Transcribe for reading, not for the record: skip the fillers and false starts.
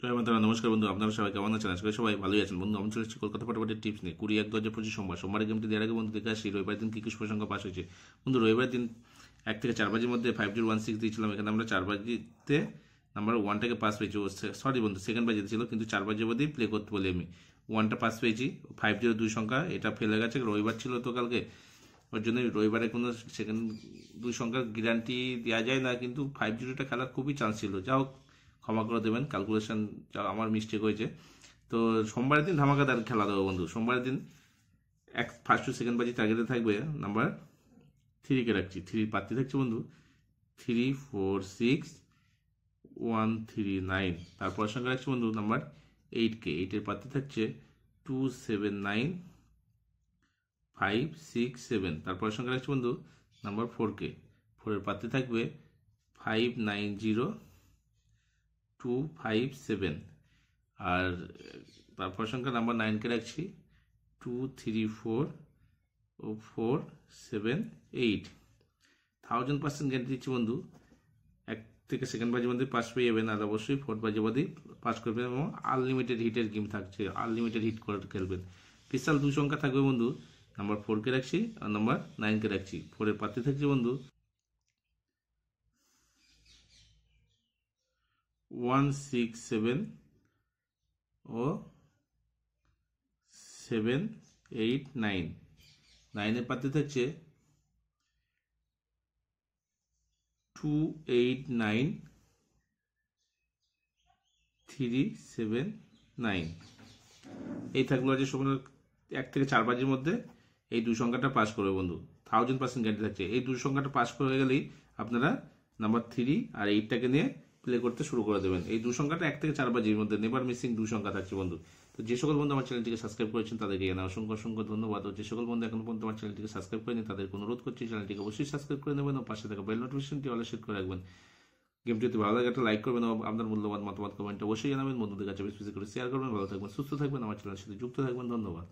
জয় মাতারা। নমস্কার বন্ধু, আপনারা সবাই কেমন আছেন? আজকে সবাই ভালোই আছেন বন্ধু। আমি চলে এসেছি কলকাতা ফাটাফাটির টিপস নিয়ে। 20/1/2025 সোমবারের গেমটি দেওয়ার আগে বন্ধু দেখে আসি রবিবার দিন কি কি শুভ সংখ্যা পাস হয়েছে। বন্ধু রবিবার দিন 1 থেকে 4 বাজির মধ্যে 5016 দিয়েছিলাম। এখানে আমরা 4 বাজিতে নাম্বার 1টাকে পাস পেয়েছি। সরি বন্ধু, সেকেন্ড বাজিতে ছিল, কিন্তু 4 বাজি অবধি প্লে করতে বলি আমি 1টা পাস পেয়েছি। 502 সংখ্যা এটা ফেলে গেছে, রবিবার ছিল তো কালকে, ওর জন্য রবিবারে কোনো সেকেন্ড 2 সংখ্যার গ্যারান্টি দেওয়া যায় না, কিন্তু 5-0টা খেলার খুবই চান্স ছিল। যা হোক, ক্ষমা করে দেবেন, ক্যালকুলেশন আমার মিস্টেক হয়েছে। তো সোমবারের দিন ধামাকাদার খেলা দেবো বন্ধু। সোমবারের দিন ফার্স্ট টু সেকেন্ড বাজি টার্গেটে থাকবে নাম্বার 3কে রাখছি। 3 পাত্তি থাকছে বন্ধু 346139। তারপর সঙ্গে রাখছি বন্ধু নাম্বার 8কে। 8-এর পাত্তি থাকছে 279567। তারপর সঙ্গে রাখছি বন্ধু নাম্বার 4কে। 4-এর পাত্তি থাকবে 590257। আর তারপর সংখ্যা নাম্বার 9কে রাখছি 234478। 1000% গ্যারান্টি দিচ্ছি বন্ধু। 1 থেকে সেকেন্ড বাজির মধ্যে পাস পেয়ে যাবেন, আর অবশ্যই 4th বাজি অবধি পাস করবেন, এবং আনলিমিটেড হিটের গেম থাকছে, আনলিমিটেড হিট করে খেলবেন। স্পেশাল 2 সংখ্যা থাকবে বন্ধু, নাম্বার 4কে রাখছি আর নাম্বার 9কে রাখছি। 4-এর পাত্রে থাকছে বন্ধু 167 ও 789। 9-এর পাত্রে থাকছে 289379। এই থাকলো যে সময় 1 থেকে 4 বাজির মধ্যে এই 2 সংখ্যাটা পাস করবে বন্ধু। 1000% গ্যারান্টি থাকছে। এই 2 সংখ্যাটা পাস করে গেলেই আপনারা নাম্বার 3 আর 8টাকে নিয়ে প্লে করতে শুরু করে দেবেন। এই 2 সংখ্যাটা 1 থেকে 4 বাজির মধ্যে নেভার মিসিং 2 সংখ্যা থাকছে বন্ধু। তো যে সকল বন্ধু আমার চ্যানেলটিকে সাবস্ক্রাইব করেছেন তাদেরকে জানাই অসংখ্য অসংখ্য ধন্যবাদ। ও যে সকল বন্ধু এখনো পর্যন্ত আমার চ্যানেলটিকে সাবস্ক্রাইব করেনি তাদেরকে অনুরোধ করছি চ্যানেলটিকে অবশ্যই সাবস্ক্রাইব করে নেবেন ও পাশে থাকা বেল নোটিফিকেশনটি অলে সেট করে রাখবেন। গেমটি যদি ভালো লাগে একটা লাইক করবেন এবং আপনার মূল্যবান মতামত কমেন্টে অবশ্যই জানাবেন। বন্ধুদের কাছে বেশি বেশি করে শেয়ার করবেন। ভালো থাকবেন, সুস্থ থাকবেন, আমার চ্যানেলের সাথে যুক্ত থাকবেন। ধন্যবাদ।